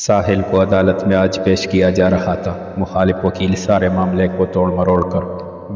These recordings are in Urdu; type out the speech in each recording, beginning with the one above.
ساحل کو عدالت میں آج پیش کیا جا رہا تھا۔ مخالف وکیل سارے معاملے کو توڑ مروڑ کر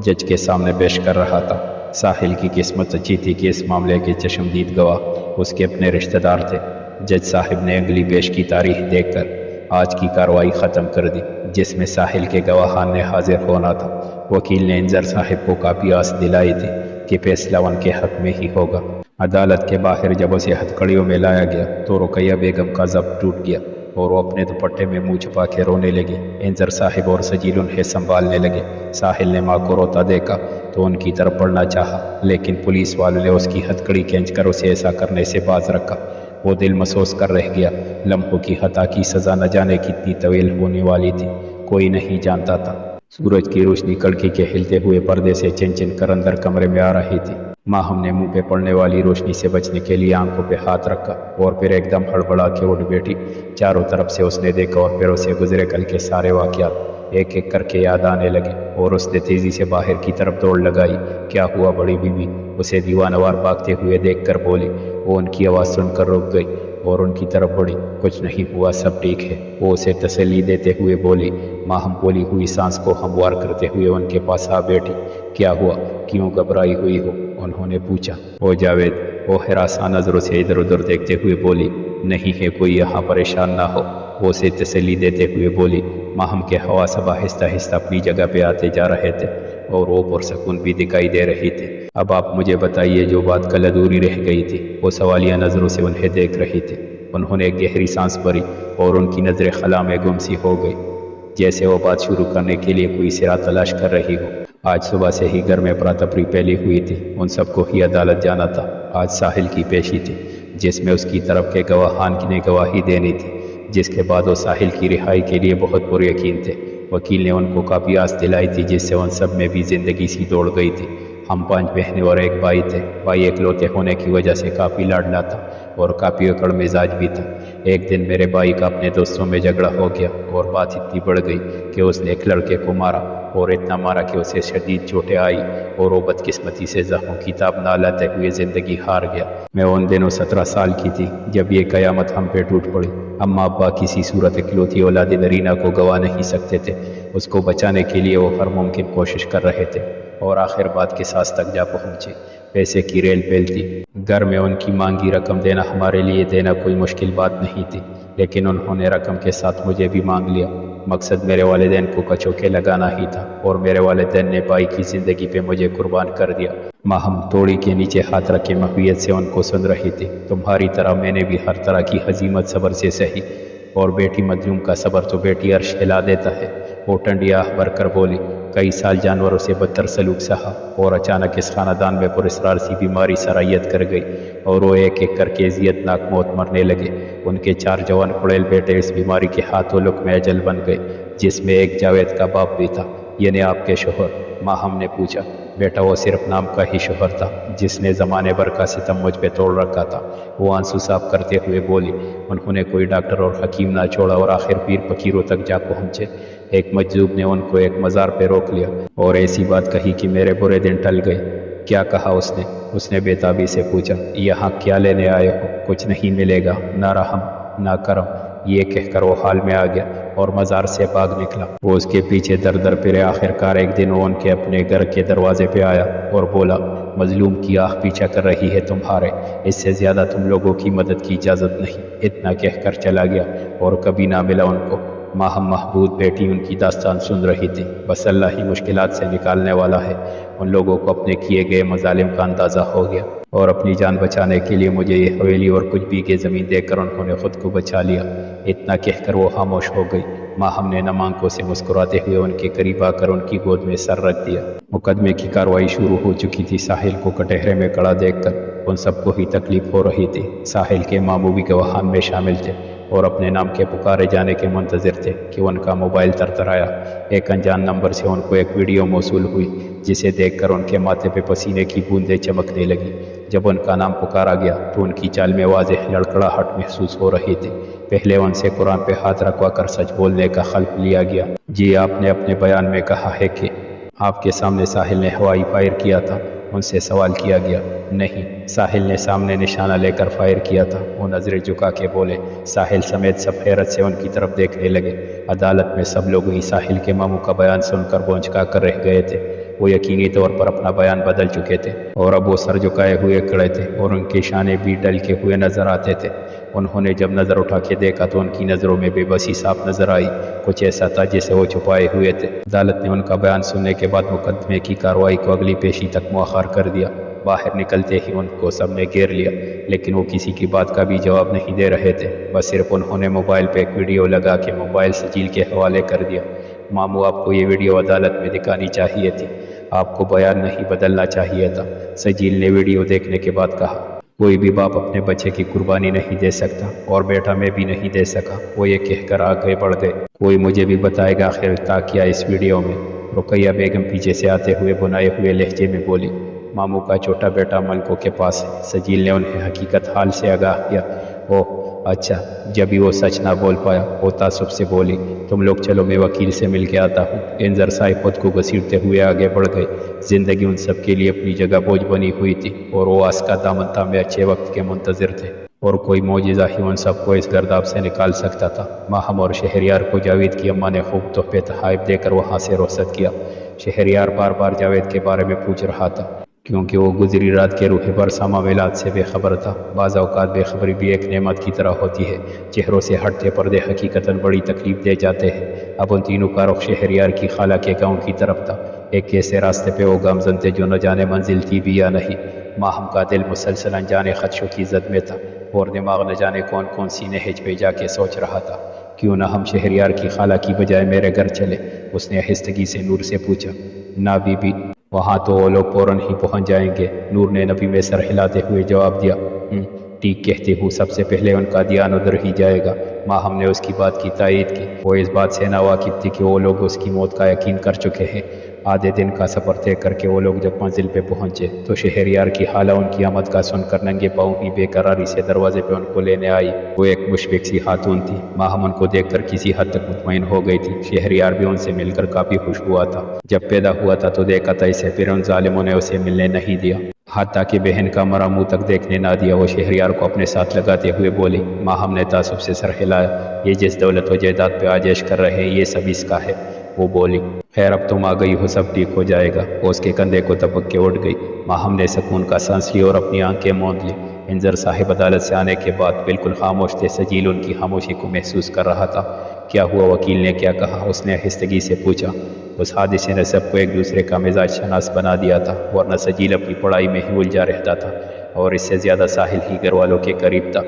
جج کے سامنے پیش کر رہا تھا۔ ساحل کی قسمت اچھی تھی کہ اس معاملے کے چشمدید گواہ اس کے اپنے رشتہ دار تھے۔ جج صاحب نے اگلی پیش کی تاریخ دیکھ کر آج کی کارروائی ختم کر دی، جس میں ساحل کے گواہان نے حاضر ہونا تھا۔ وکیل نے انظر صاحب کو کافی آس دلائی تھی کہ فیصلہ ان کے حق میں ہی ہوگا۔ عدالت کے باہر جب اسے ہتھکڑیوں میں لایا گیا تو رقیہ بیگم کا ضبط ٹوٹ گیا اور وہ اپنے دوپٹے میں منہ چھپا کے رونے لگی۔ انظر صاحب اور سجیل انہیں سنبھالنے لگے۔ ساحل نے ماں کو روتا دیکھا تو ان کی طرف بڑھنا چاہا، لیکن پولیس والوں نے اس کی ہتھکڑی کھینچ کر اسے ایسا کرنے سے باز رکھا۔ وہ دل محسوس کر رہ گیا۔ لمحوں کی خطا کی سزا نہ جانے کتنی طویل ہونے والی تھی، کوئی نہیں جانتا تھا۔ سورج کی روشنی کڑکی کے ہلتے ہوئے پردے سے چن چن کر اندر کمرے میں آ رہی تھی۔ ماہم نے منہ پہ پڑنے والی روشنی سے بچنے کے لیے آنکھوں پہ ہاتھ رکھا اور پھر ایک دم ہڑبڑا کے اٹھ بیٹھی۔ چاروں طرف سے اس نے دیکھا اور پھر اسے گزرے کل کے سارے واقعات ایک ایک کر کے یاد آنے لگے اور اس نے تیزی سے باہر کی طرف دوڑ لگائی۔ کیا ہوا بڑی بیوی؟ اسے دیوانہ وار بھاگتے ہوئے دیکھ کر بولی۔ وہ ان کی آواز سن کر رک گئی اور ان کی طرف بڑھی۔ کچھ نہیں ہوا، سب ٹھیک ہے، وہ اسے تسلی دیتے ہوئے بولی۔ ماہم بولی ہوئی سانس کو ہموار کرتے ہوئے ان کے پاس آ بیٹھی۔ کیا ہوا؟ کیوں گھبرائی ہوئی ہو؟ انہوں نے پوچھا۔ او جاوید، وہ ہراساں نظروں سے ادھر ادھر دیکھتے ہوئے بولی۔ نہیں ہے کوئی، یہاں پریشان نہ ہو، وہ اسے تسلی دیتے ہوئے بولی۔ ماہم کے حواس اب آہستہ آہستہ اپنی جگہ پہ آتے جا رہے تھے اور وہ پرسکون بھی دکھائی دے رہی تھی۔ اب آپ مجھے بتائیے جو بات کل ادھوری رہ گئی تھی۔ وہ سوالیہ نظروں سے انہیں دیکھ رہی تھی۔ انہوں نے ایک گہری سانس بھری اور ان کی نظریں خلا میں گم سی ہو گئی، جیسے وہ بات شروع کرنے کے لیے کوئی سرا تلاش کر رہی ہو۔ آج صبح سے ہی گھر میں افراتفری پھیلی ہوئی تھی۔ ان سب کو ہی عدالت جانا تھا۔ آج ساحل کی پیشی تھی، جس میں اس کی طرف کے گواہان نے گواہی دینی تھی، جس کے بعد وہ ساحل کی رہائی کے لیے بہت پر یقین تھے۔ وکیل نے ان کو کافی آس دلائی تھی، جس سے ان سب میں بھی زندگی سی دوڑ گئی تھی۔ ہم 5 بہنیں اور ایک بھائی تھے۔ بھائی اکلوتے ہونے کی وجہ سے کافی لاڈلا تھا اور کافی اکڑ مزاج بھی تھا۔ ایک دن میرے بھائی کا اپنے دوستوں میں جھگڑا ہو گیا اور بات اتنی بڑھ گئی کہ اس نے ایک لڑکے کو مارا اور اتنا مارا کہ اسے شدید چوٹیں آئی اور وہ بدقسمتی سے زخموں کی تاب نہ لاتے ہوئے زندگی ہار گیا۔ میں ان دنوں 17 سال کی تھی جب یہ قیامت ہم پہ ٹوٹ پڑی۔ اماں ابا کسی صورت اکلوتی اولاد نرینہ کو گوا نہیں سکتے تھے۔ اس کو بچانے کے لیے وہ ہر ممکن کوشش کر رہے تھے اور آخر بات کے ساز تک جا پہنچے۔ پیسے کی ریل پیل تھی۔ گھر میں ان کی مانگی رقم دینا ہمارے لیے دینا کوئی مشکل بات نہیں تھی، لیکن انہوں نے رقم کے ساتھ مجھے بھی مانگ لیا۔ مقصد میرے والدین کو کچوکے لگانا ہی تھا اور میرے والدین نے بھائی کی زندگی پہ مجھے قربان کر دیا۔ ماہم توڑی کے نیچے ہاتھ رکھے محویت سے ان کو سن رہی تھی۔ تمہاری طرح میں نے بھی ہر طرح کی ہزیمت صبر سے سہی، اور بیٹی مظلوم کا صبر تو بیٹی عرش ہلا دیتا ہے۔ وہ ٹنڈی آہ بھر کر بولی۔ کئی سال جانوروں سے بدتر سلوک سہا اور اچانک اس خاندان میں پراسرار سی بیماری سرایت کر گئی اور وہ ایک ایک کر کے اذیت ناک موت مرنے لگے۔ ان کے 4 جوان کڑیل بیٹے اس بیماری کے ہاتھوں لقمہ اجل بن گئے، جس میں ایک جاوید کا باپ بھی تھا، یعنی آپ کے شوہر۔ ماہم نے پوچھا۔ بیٹا وہ صرف نام کا ہی شوہر تھا جس نے زمانے بھر کا ستم مجھ پہ توڑ رکھا تھا، وہ آنسو صاف کرتے ہوئے بولی۔ انہوں نے کوئی ڈاکٹر اور حکیم نہ چھوڑا اور آخر پیر فقیروں تک جا پہنچے۔ ایک مجذوب نے ان کو ایک مزار پہ روک لیا اور ایسی بات کہی کہ میرے برے دن ٹل گئے۔ کیا کہا اس نے بے تابی سے پوچھا۔ یہاں کیا لینے آئے ہو؟ کچھ نہیں ملے گا، نہ رحم نہ کرم، یہ کہہ کر وہ حال میں آ گیا اور مزار سے بھاگ نکلا۔ وہ اس کے پیچھے در در پھرے۔ آخر کار ایک دن وہ ان کے اپنے گھر کے دروازے پہ آیا اور بولا، مظلوم کی آہ پیچھا کر رہی ہے تمہارے، اس سے زیادہ تم لوگوں کی مدد کی اجازت نہیں۔ اتنا کہہ کر چلا گیا اور کبھی نہ ملا ان کو۔ ماہم محبود بیٹی ان کی داستان سن رہی تھی۔ بس اللہ ہی مشکلات سے نکالنے والا ہے۔ ان لوگوں کو اپنے کیے گئے مظالم کا اندازہ ہو گیا اور اپنی جان بچانے کے لیے مجھے یہ حویلی اور کچھ بیگھے زمین دے کر انہوں نے خود کو بچا لیا۔ اتنا کہہ کر وہ خاموش ہو گئی۔ ماہم نے نم آنکھوں سے مسکراتے ہوئے ان کے قریب آ کر ان کی گود میں سر رکھ دیا۔ مقدمے کی کارروائی شروع ہو چکی تھی۔ ساحل کو کٹہرے میں کڑا دیکھ کر ان سب کو ہی تکلیف ہو رہی تھی۔ ساحل کے ماموں بھی گواہان میں شامل تھے اور اپنے نام کے پکارے جانے کے منتظر تھے کہ ان کا موبائل ترترایا۔ ایک انجان نمبر سے ان کو ایک ویڈیو موصول ہوئی، جسے دیکھ کر ان کے ماتھے پہ پسینے کی بوندیں چمکنے لگی۔ جب ان کا نام پکارا گیا تو ان کی چال میں واضح لڑکڑاہٹ محسوس ہو رہی تھی۔ پہلے ان سے قرآن پہ ہاتھ رکھوا کر سچ بولنے کا حلف لیا گیا۔ جی، آپ نے اپنے بیان میں کہا ہے کہ آپ کے سامنے ساحل نے ہوائی فائر کیا تھا۔ ان سے سوال کیا گیا، نہیں، ساحل نے سامنے نشانہ لے کر فائر کیا تھا۔ وہ نظریں جھکا کے بولے۔ ساحل سمیت سب حیرت سے ان کی طرف دیکھنے لگے۔ عدالت میں سب لوگ ہی ساحل کے ماموں کا بیان سن کر بونچکا کر رہ گئے تھے۔ وہ یقینی طور پر اپنا بیان بدل چکے تھے اور اب وہ سر جھکائے ہوئے کھڑے تھے اور ان کے شانے بھی ڈل کے ہوئے نظر آتے تھے۔ انہوں نے جب نظر اٹھا کے دیکھا تو ان کی نظروں میں بے بسی صاف نظر آئی۔ کچھ ایسا تھا جسے وہ چھپائے ہوئے تھے۔ عدالت نے ان کا بیان سننے کے بعد مقدمے کی کارروائی کو اگلی پیشی تک مؤخر کر دیا۔ باہر نکلتے ہی ان کو سب نے گھیر لیا، لیکن وہ کسی کی بات کا بھی جواب نہیں دے رہے تھے۔ بس صرف انہوں نے موبائل پہ ایک ویڈیو لگا کے موبائل سجیل کے حوالے کر دیا۔ ماموں، آپ کو یہ ویڈیو عدالت میں دکھانی چاہیے تھی، آپ کو بیان نہیں بدلنا چاہیے تھا، سجیل نے ویڈیو دیکھنے کے بعد کہا۔ کوئی بھی باپ اپنے بچے کی قربانی نہیں دے سکتا اور بیٹا میں بھی نہیں دے سکا، وہ یہ کہہ کر آگے بڑھ گئے۔ کوئی مجھے بھی بتائے گا آخر تھا کیا اس ویڈیو میں؟ رقیہ بیگم پیچھے سے آتے ہوئے بنائے ہوئے لہجے میں بولی۔ ماموں کا چھوٹا بیٹا ملکوں کے پاس ہے، سجیل نے انہیں حقیقت حال سے آگاہ کیا۔ اوہ اچھا، جبھی وہ سچ نہ بول پایا، وہ تعصب سے بولی۔ تم لوگ چلو، میں وکیل سے مل کے آتا ہوں۔ انظر صاحب خود کو گھسیٹتے ہوئے آگے بڑھ گئے۔ زندگی ان سب کے لیے اپنی جگہ بوجھ بنی ہوئی تھی اور وہ آس کا دامن تھامے اچھے وقت کے منتظر تھے، اور کوئی معجزہ ہی ان سب کو اس گرداب سے نکال سکتا تھا۔ ماہم اور شہریار کو جاوید کی اماں نے خوب تحفے تحائف دے کر وہاں سے رخصت کیا۔ شہریار بار بار جاوید کے بارے میں پوچھ رہا تھا، کیونکہ وہ گزری رات کے روح برسا معاملات سے بے خبر تھا۔ بعض اوقات بے خبری بھی ایک نعمت کی طرح ہوتی ہے، چہروں سے ہٹتے پردے حقیقتاً بڑی تکلیف دے جاتے ہیں۔ اب ان تینوں کا رخ شہریار کی خالہ کے گاؤں کی طرف تھا، ایک ایسے راستے پہ وہ گامزن تھے جو نہ جانے منزل تھی بھی یا نہیں۔ ماہم کا دل مسلسل انجانے خدشوں کی زد میں تھا اور دماغ نہ جانے کون کون سی نہج پہ جا کے سوچ رہا تھا۔ کیوں نہ ہم شہریار کی خالہ کی بجائے میرے گھر چلے؟ اس نے آہستگی سے نور سے پوچھا۔ نہ بی بی، وہاں تو وہ لوگ فوراً ہی پہنچ جائیں گے، نور نے نبی میں سر ہلاتے ہوئے جواب دیا۔ ٹھیک کہتے ہوں، سب سے پہلے ان کا دھیان ادھر ہی جائے گا۔ ماہم نے اس کی بات کی تائید کی۔ وہ اس بات سے ناواقف تھی کہ وہ لوگ اس کی موت کا یقین کر چکے ہیں۔ آدھے دن کا سفر طے کر کے وہ لوگ جب منزل پہ پہنچے تو شہریار کی خالہ ان کی آمد کا سن کر ننگے پاؤں ہی بے قراری سے دروازے پہ ان کو لینے آئی۔ وہ ایک مشفق سی خاتون تھی۔ ماہم ان کو دیکھ کر کسی حد تک مطمئن ہو گئی تھی۔ شہریار بھی ان سے مل کر کافی خوش ہوا تھا۔ جب پیدا ہوا تھا تو دیکھا تھا اسے، پھر ان ظالموں نے اسے ملنے نہیں دیا، حتیٰ کہ بہن کا مرا منہ تک دیکھنے نہ دیا۔ وہ شہریار کو اپنے ساتھ لگاتے ہوئے بولی۔ ماہم نے تعصب سے سر ہلایا۔ یہ جس دولت و جائیداد پہ آجائش کر رہے ہیں، یہ سب اس کا ہے، وہ بولی۔ خیر، اب تم آ گئی ہو، سب ٹھیک ہو جائے گا۔ وہ اس کے کندھے کو دبک کے اٹھ گئی۔ ماہم نے سکون کا سانس لی اور اپنی آنکھیں موند لی۔ انظر صاحب عدالت سے آنے کے بعد بالکل خاموش تھے۔ سجیل ان کی خاموشی کو محسوس کر رہا تھا۔ کیا ہوا؟ وکیل نے کیا کہا؟ اس نے آہستگی سے پوچھا۔ اس حادثے نے سب کو ایک دوسرے کا مزاج شناس بنا دیا تھا، ورنہ سجیل اپنی پڑھائی میں ہی الجھا رہتا تھا اور اس سے زیادہ ساحل ہی گھر والوں کے قریب تھا۔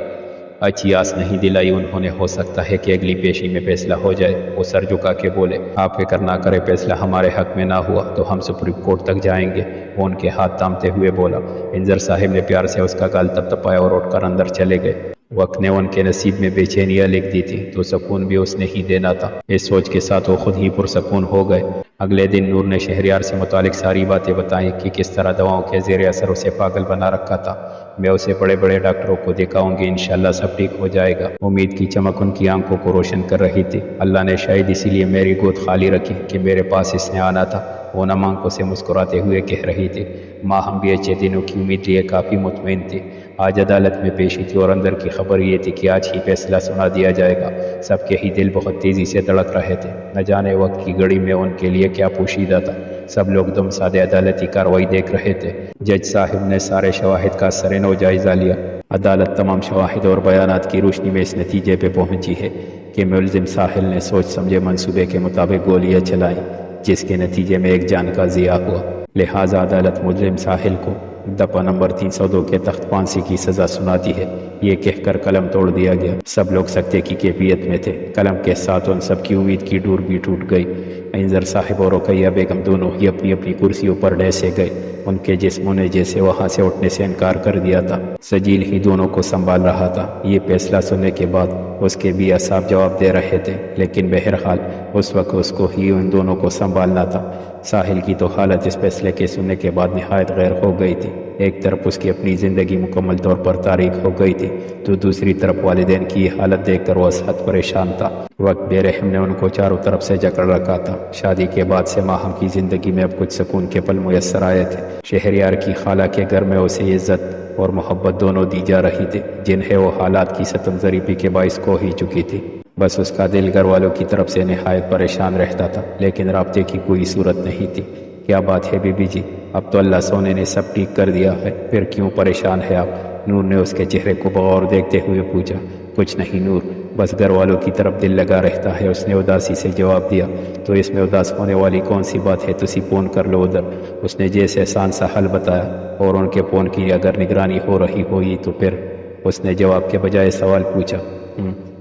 اچھی آس نہیں دلائی انہوں نے، ہو سکتا ہے کہ اگلی پیشی میں فیصلہ ہو جائے۔ وہ سر جھکا کے بولے۔ آپ فکر نہ کریں، فیصلہ ہمارے حق میں نہ ہوا تو ہم سپریم کورٹ تک جائیں گے، وہ ان کے ہاتھ تھامتے ہوئے بولا۔ انظر صاحب نے پیار سے اس کا گال تپتپایا اور اٹھ کر اندر چلے گئے۔ وقت نے ان کے نصیب میں بے چینیاں لکھ دی تھی تو سکون بھی اس نے ہی دینا تھا۔ اس سوچ کے ساتھ وہ خود ہی پرسکون ہو گئے۔ اگلے دن نور نے شہریار سے متعلق ساری باتیں بتائیں کہ کس طرح دواؤں کے زیر اثر اسے پاگل بنا رکھا تھا۔ میں اسے بڑے بڑے ڈاکٹروں کو دکھاؤں گی، انشاءاللہ سب ٹھیک ہو جائے گا۔ امید کی چمک ان کی آنکھوں کو روشن کر رہی تھی۔ اللہ نے شاید اسی لیے میری گود خالی رکھی کہ میرے پاس اس نے آنا تھا، وہ نم آنکھوں سے مسکراتے ہوئے کہہ رہی تھی۔ ماہم بھی اچھے دنوں کی امید لیے کافی مطمئن تھی۔ آج عدالت میں پیشی تھی اور اندر کی خبر یہ تھی کہ آج ہی فیصلہ سنا دیا جائے گا۔ سب کے ہی دل بہت تیزی سے دھڑک رہے تھے، نہ جانے وقت کی گھڑی میں ان کے لیے کیا پوشیدہ تھا۔ سب لوگ دم سادے عدالتی کارروائی دیکھ رہے تھے۔ جج صاحب نے سارے شواہد کا سرنو جائزہ لیا۔ عدالت تمام شواہد اور بیانات کی روشنی میں اس نتیجے پہ پہنچی ہے کہ ملزم ساحل نے سوچ سمجھے منصوبے کے مطابق گولیاں چلائیں، جس کے نتیجے میں ایک جان کا ضیاع ہوا۔ لہٰذا عدالت ملزم ساحل کو دفعہ نمبر 302 کے تخت پھانسی کی سزا سناتی ہے۔ یہ کہہ کر قلم توڑ دیا گیا۔ سب لوگ سکتے کی کیفیت میں تھے۔ قلم کے ساتھ ان سب کی امید کی ڈور بھی ٹوٹ گئی۔ انظر صاحب اور رقیہ بیگم دونوں ہی اپنی اپنی کرسیوں پر ڈھسے گئے۔ ان کے جسموں نے جیسے وہاں سے اٹھنے سے انکار کر دیا تھا۔ سجیل ہی دونوں کو سنبھال رہا تھا۔ یہ فیصلہ سننے کے بعد اس کے بھی اعصاب جواب دے رہے تھے، لیکن بہرحال اس وقت اس کو ہی ان دونوں کو سنبھالنا تھا۔ ساحل کی تو حالت اس فیصلے کے سننے کے بعد نہایت غیر ہو گئی تھی۔ ایک طرف اس کی اپنی زندگی مکمل طور پر تاریک ہو گئی تھی تو دوسری طرف والدین کی یہ حالت دیکھ کر وہ اسحد پریشان تھا۔ وقت بے رحم نے ان کو چاروں طرف سے جکڑ رکھا تھا۔ شادی کے بعد سے ماہم کی زندگی میں اب کچھ سکون کے پل میسر آئے تھے۔ شہریار کی خالہ کے گھر میں اسے عزت اور محبت دونوں دی جا رہی تھی جنہیں وہ حالات کی ستم ضریبی کے باعث کھو ہی چکی تھی۔ بس اس کا دل گھر والوں کی طرف سے نہایت پریشان رہتا تھا لیکن رابطے کی کوئی صورت نہیں تھی۔ کیا بات ہے بی بی جی، اب تو اللہ سونے نے سب ٹھیک کر دیا ہے، پھر کیوں پریشان ہے آپ؟ نور نے اس کے چہرے کو بغور دیکھتے ہوئے پوچھا۔ کچھ نہیں نور، بس گھر والوں کی طرف دل لگا رہتا ہے، اس نے اداسی سے جواب دیا۔ تو اس میں اداس ہونے والی کون سی بات ہے، تسی فون کر لو ادھر، اس نے جیسے آسان سا حل بتایا۔ اور ان کے فون کی اگر نگرانی ہو رہی ہوئی تو پھر؟ اس نے جواب کے بجائے سوال پوچھا۔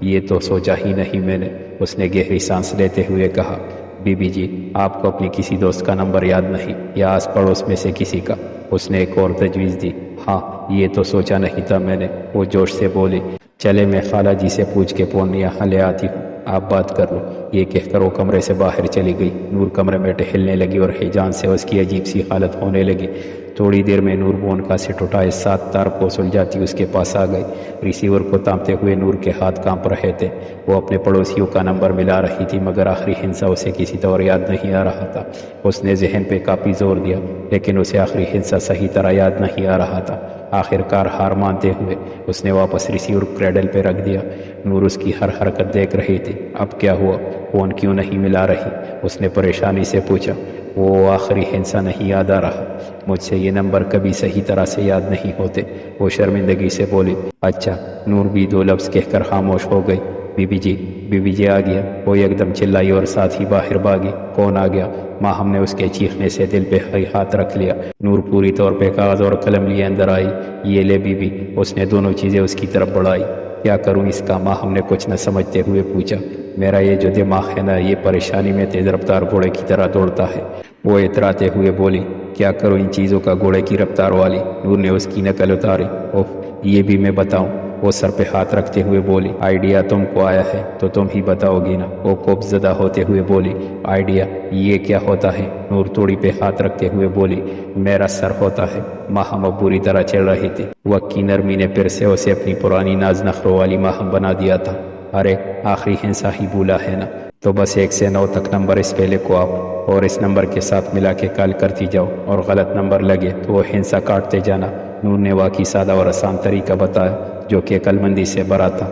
یہ تو سوچا ہی نہیں میں نے، اس نے گہری سانس لیتے ہوئے کہا۔ بی بی جی، آپ کو اپنی کسی دوست کا نمبر یاد نہیں یا آس پڑوس میں سے کسی کا؟ اس نے ایک اور تجویز دی۔ ہاں، یہ تو سوچا نہیں تھا میں نے، وہ جوش سے بولی۔ چلے میں خالہ جی سے پوچھ کے فون یہاں لے آتی ہوں، آپ بات کر لو، یہ کہہ کر وہ کمرے سے باہر چلی گئی۔ نور کمرے میں ٹہلنے لگی اور حیجان سے اس کی عجیب سی حالت ہونے لگی۔ تھوڑی دیر میں نور فون کا سیٹ اٹھائے 7 تار کو سلجھاتی اس کے پاس آ گئی۔ ریسیور کو تامتے ہوئے نور کے ہاتھ کانپ رہے تھے۔ وہ اپنے پڑوسیوں کا نمبر ملا رہی تھی مگر آخری ہندسہ اسے کسی طور یاد نہیں آ رہا تھا۔ اس نے ذہن پہ کافی زور دیا لیکن اسے آخری ہندسہ صحیح طرح یاد نہیں آ رہا تھا۔ آخر کار ہار مانتے ہوئے اس نے واپس ریسیور کریڈل پہ رکھ دیا۔ نور اس کی ہر حرکت دیکھ رہی تھی۔ اب کیا ہوا؟ فون کیوں نہیں ملا رہی؟ اس نے پریشانی سے پوچھا۔ وہ آخری ہندسہ نہیں یاد آ رہا، مجھ سے یہ نمبر کبھی صحیح طرح سے یاد نہیں ہوتے، وہ شرمندگی سے بولی۔ اچھا، نور بھی 2 لفظ کہہ کر خاموش ہو گئی۔ بی بی جی آ گیا، وہ ایک دم چلائی اور ساتھ ہی باہر بھاگی۔ کون آ گیا؟ ماہم نے اس کے چیخنے سے دل پہ ہاتھ رکھ لیا۔ نور پوری طور پہ کاغذ اور قلم لیے اندر آئی۔ یہ لے بی بی، اس نے دونوں چیزیں اس کی طرف بڑھائی۔ کیا کروں اس کا؟ ماہم نے کچھ نہ سمجھتے ہوئے پوچھا۔ میرا یہ جو دماغ ہے نا، یہ پریشانی میں تیز رفتار گھوڑے کی طرح دوڑتا ہے، وہ اتراتے ہوئے بولی۔ کیا کروں ان چیزوں کا گھوڑے کی رفتار والی؟ نور نے اس کی نقل اتاری۔ اوف، یہ بھی میں بتاؤں؟ وہ سر پہ ہاتھ رکھتے ہوئے بولی۔ آئیڈیا تم کو آیا ہے تو تم ہی بتاؤ گی نا، وہ خوب زدہ ہوتے ہوئے بولی۔ آئیڈیا؟ یہ کیا ہوتا ہے؟ نور توڑی پہ ہاتھ رکھتے ہوئے بولی۔ میرا سر ہوتا ہے۔ ماہم اب بری طرح چل رہی تھی۔ وقت کی نرمی نے پھر سے اسے اپنی پرانی ناز نخروں والی ماہم بنا دیا تھا۔ ارے آخری ہندسہ ہی بھولا ہے نا، تو بس 1 سے 9 تک نمبر اس پہ لکھو آپ اور اس نمبر کے ساتھ ملا کے کال کرتی جاؤ، اور غلط نمبر لگے تو وہ ہندسہ کاٹتے جانا۔ نور نے واقعی سادہ اور آسان طریقہ بتایا جو کہ عقل مندی سے بھرا تھا۔